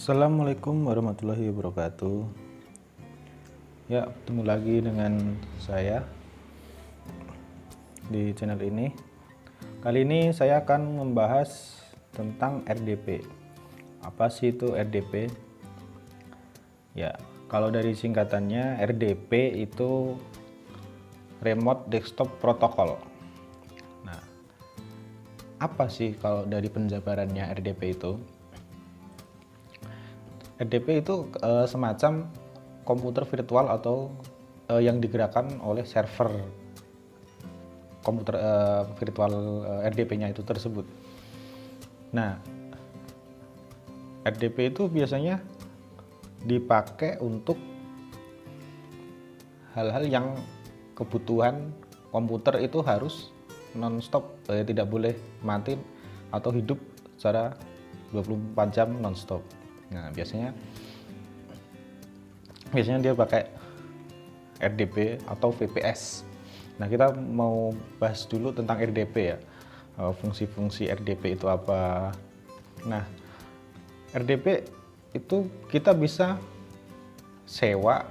Assalamualaikum warahmatullahi wabarakatuh. Ya, ketemu lagi dengan saya di channel ini. Kali ini saya akan membahas tentang RDP. Apa sih itu RDP? Ya, kalau dari singkatannya RDP itu Remote Desktop Protocol. Nah, apa sih kalau dari penjabarannya RDP itu? RDP itu semacam komputer virtual atau yang digerakkan oleh server komputer virtual RDP-nya itu tersebut. Nah, RDP itu biasanya dipakai untuk hal-hal yang kebutuhan komputer itu harus non-stop, tidak boleh mati atau hidup secara 24 jam non-stop. Nah, biasanya dia pakai RDP atau VPS. Nah, kita mau bahas dulu tentang RDP ya. Fungsi-fungsi RDP itu apa? Nah, RDP itu kita bisa sewa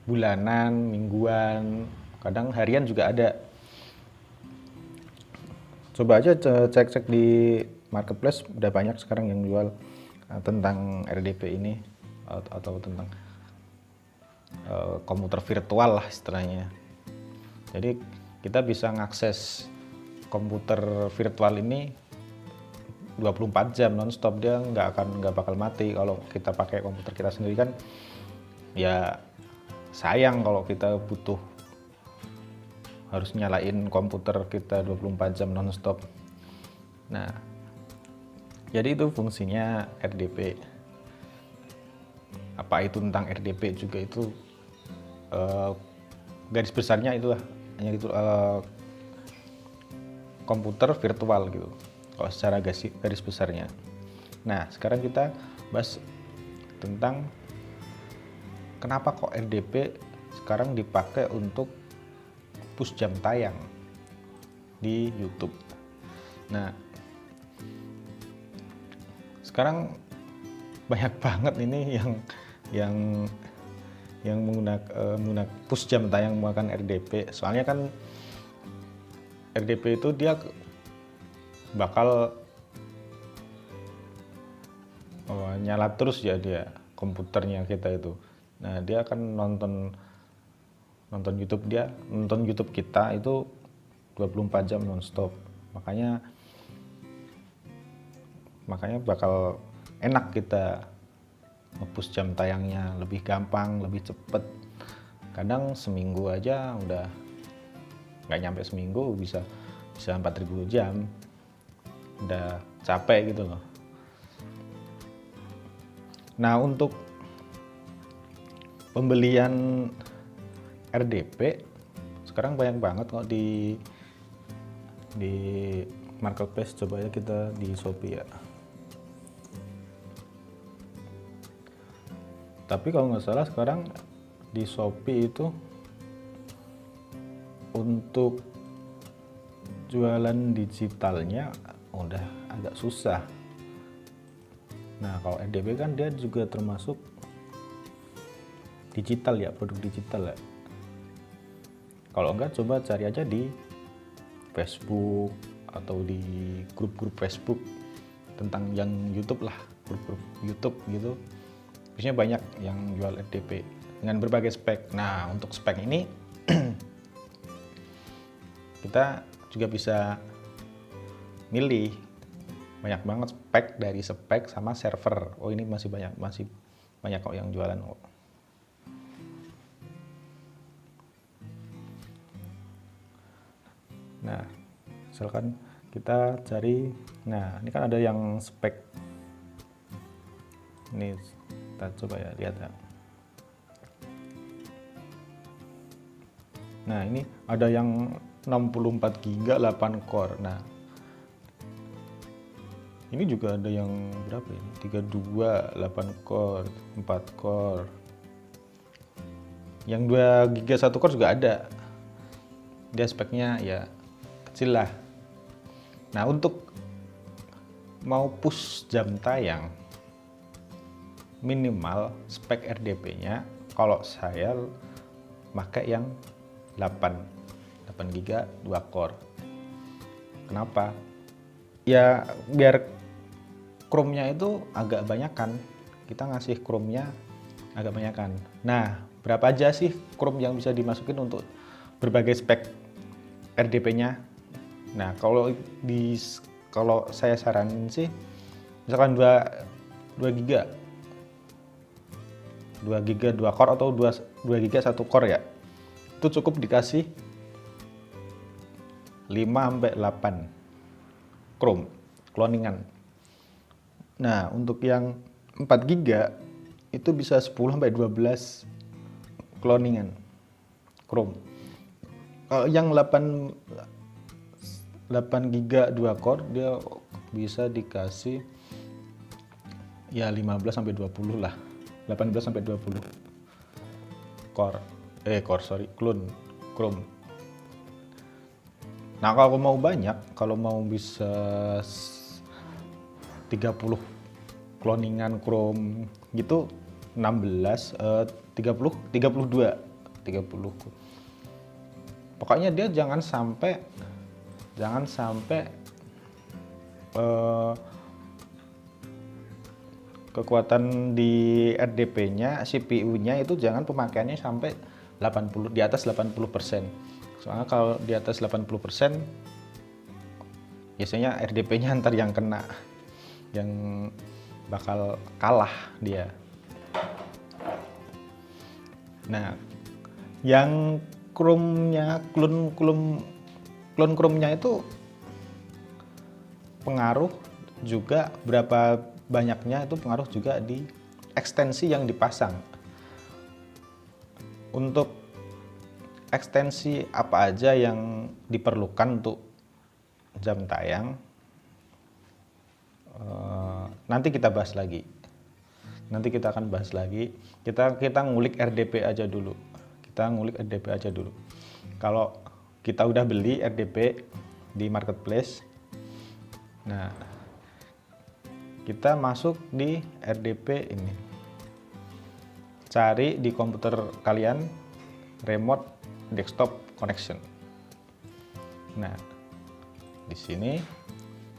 bulanan, mingguan, kadang harian juga ada. Coba aja cek-cek di marketplace, udah banyak sekarang yang jual tentang RDP ini atau tentang komputer virtual lah istilahnya. Jadi kita bisa ngakses komputer virtual ini 24 jam non-stop, dia nggak bakal mati. Kalau kita pakai komputer kita sendiri kan ya sayang kalau kita butuh harus nyalain komputer kita 24 jam non-stop. Nah, jadi itu fungsinya RDP. Apa itu tentang RDP juga itu garis besarnya itulah hanya itu komputer virtual gitu. Kalau secara garis besarnya. Nah, sekarang kita bahas tentang kenapa kok RDP sekarang dipakai untuk push jam tayang di YouTube. Nah, sekarang banyak banget ini yang menggunakan push jam tayang menggunakan RDP. Soalnya kan RDP itu dia bakal nyala terus ya dia komputernya kita itu. Nah, dia akan nonton YouTube kita itu 24 jam nonstop. Makanya bakal enak kita nge-push jam tayangnya, lebih gampang, lebih cepet. Kadang seminggu aja udah nggak nyampe seminggu bisa 4000 jam, udah capek gitu loh. Nah, untuk pembelian RDP sekarang banyak banget kok di marketplace. Coba ya kita di Shopee ya. Tapi kalau nggak salah sekarang di Shopee itu untuk jualan digitalnya udah agak susah. Nah, kalau RDP kan dia juga termasuk digital ya, produk digital ya. Kalau enggak, coba cari aja di Facebook atau di grup-grup Facebook tentang yang YouTube lah, grup-grup YouTube gitu. Biasanya banyak yang jual RDP dengan berbagai spek. Nah, untuk spek ini kita juga bisa milih banyak banget spek, dari spek sama server. Oh, ini masih banyak kok yang jualan kok. Nah, misalkan kita cari, nah ini kan ada yang spek. Ini kita coba ya lihat ya. Nah, ini ada yang 64 GB 8 core. Nah, ini juga ada yang berapa ya? 32 8 core, 4 core. Yang 2 GB 1 core juga ada. Dia speknya ya kecil lah. Nah, untuk mau push jam tayang minimal spek RDP-nya kalau saya pakai yang 8 GB 2 core. Kenapa? Ya biar Chrome-nya itu agak banyakan. Kita ngasih Chrome-nya agak banyakan. Nah, berapa aja sih Chrome yang bisa dimasukin untuk berbagai spek RDP-nya? Nah, kalau saya saranin sih misalkan 2 GB 2 core atau 2 GB 1 core ya. Itu cukup dikasih 5-8 Chrome cloningan. Nah, untuk yang 4 GB itu bisa 10-12 cloningan Chrome. Kalau yang 8 GB 2 core dia bisa dikasih ya 15-20 lah. 18-20 clone Chrome. Nah, kalau mau banyak, kalau mau bisa 30 cloningan Chrome gitu 32. Pokoknya dia jangan sampai kekuatan di RDP-nya, CPU-nya itu jangan pemakaiannya sampai 80, di atas 80%. Soalnya kalau di atas 80%, biasanya RDP-nya ntar yang kena, yang bakal kalah dia. Nah, yang Chrome-nya, clone Chrome-nya itu pengaruh juga, berapa banyaknya itu pengaruh juga di ekstensi yang dipasang. Untuk ekstensi apa aja yang diperlukan untuk jam tayang, nanti kita bahas lagi. Nanti kita akan bahas lagi. Kita ngulik RDP aja dulu. Kalau kita udah beli RDP di marketplace, nah kita masuk di RDP ini, cari di komputer kalian remote desktop connection. Nah, di sini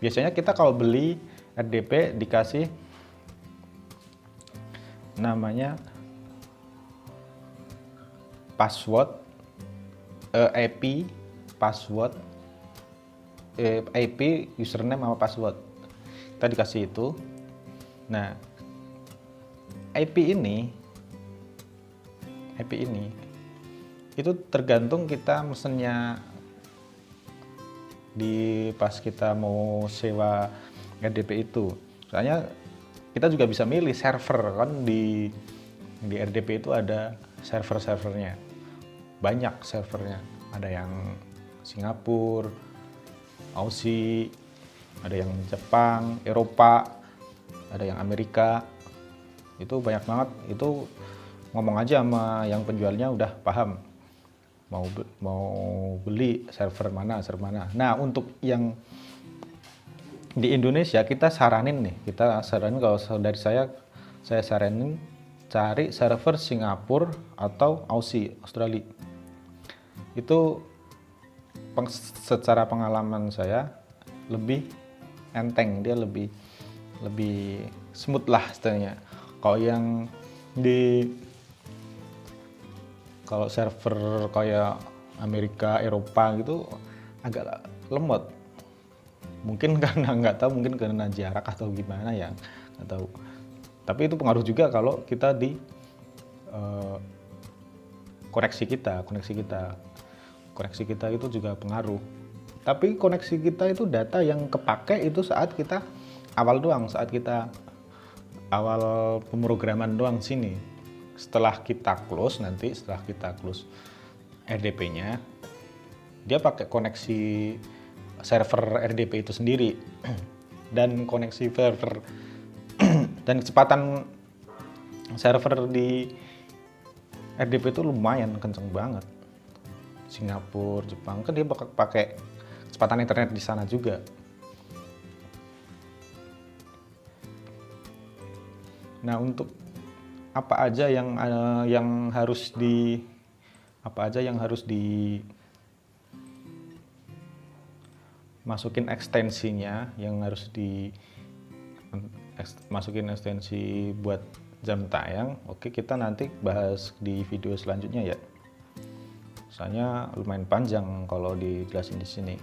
biasanya kita kalau beli RDP dikasih namanya password, IP, password, IP, username sama password. Kita dikasih itu. Nah, IP ini itu tergantung kita mesennya pas kita mau sewa RDP itu. Soalnya kita juga bisa milih server kan, di RDP itu ada servernya. Banyak servernya. Ada yang Singapura, Aussie, ada yang Jepang, Eropa, ada yang Amerika. Itu banyak banget. Itu ngomong aja sama yang penjualnya udah paham mau beli server mana. Nah, untuk yang di Indonesia kita saranin kalau dari saya saranin cari server Singapura atau Aussie, Australia. Itu secara pengalaman saya lebih enteng, dia lebih smooth lah istilahnya. Kalau server kayak Amerika, Eropa gitu agak lemot. Mungkin karena nggak tahu, mungkin karena jarak atau gimana ya, nggak tahu. Tapi itu pengaruh juga kalau kita di koneksi kita itu juga pengaruh. Tapi koneksi kita itu data yang kepake itu saat kita awal pemrograman doang sini. Setelah kita close RDP-nya, dia pakai koneksi server RDP itu sendiri. Dan koneksi server dan kecepatan server di RDP itu lumayan kenceng banget. Singapura, Jepang kan dia pakai kecepatan internet di sana juga. Nah, untuk apa aja yang harus di masukin ekstensinya, yang harus masukin ekstensi buat jam tayang. Oke, kita nanti bahas di video selanjutnya ya. Soalnya lumayan panjang kalau dijelasin di sini.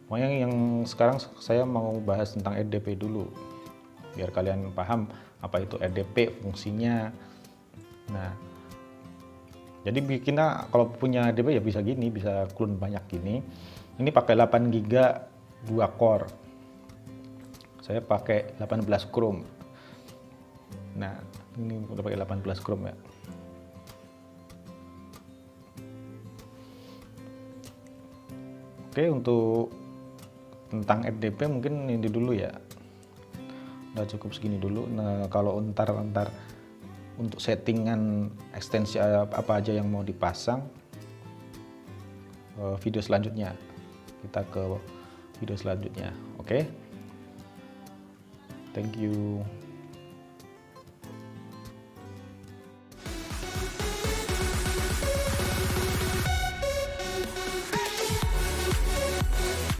Pokoknya yang sekarang saya mau bahas tentang RDP dulu, biar kalian paham apa itu RDP, fungsinya. Nah, jadi kita kalau punya RDP ya bisa gini, bisa clone banyak gini. Ini pakai 8 GB 2 core. Saya pakai 18 Chrome. Nah, ini udah pakai 18 Chrome ya. Oke, untuk tentang RDP mungkin ini dulu ya. Udah cukup segini dulu. Nah, kalau ntar untuk settingan ekstensi apa aja yang mau dipasang, video selanjutnya. Kita ke video selanjutnya. Oke. Thank you.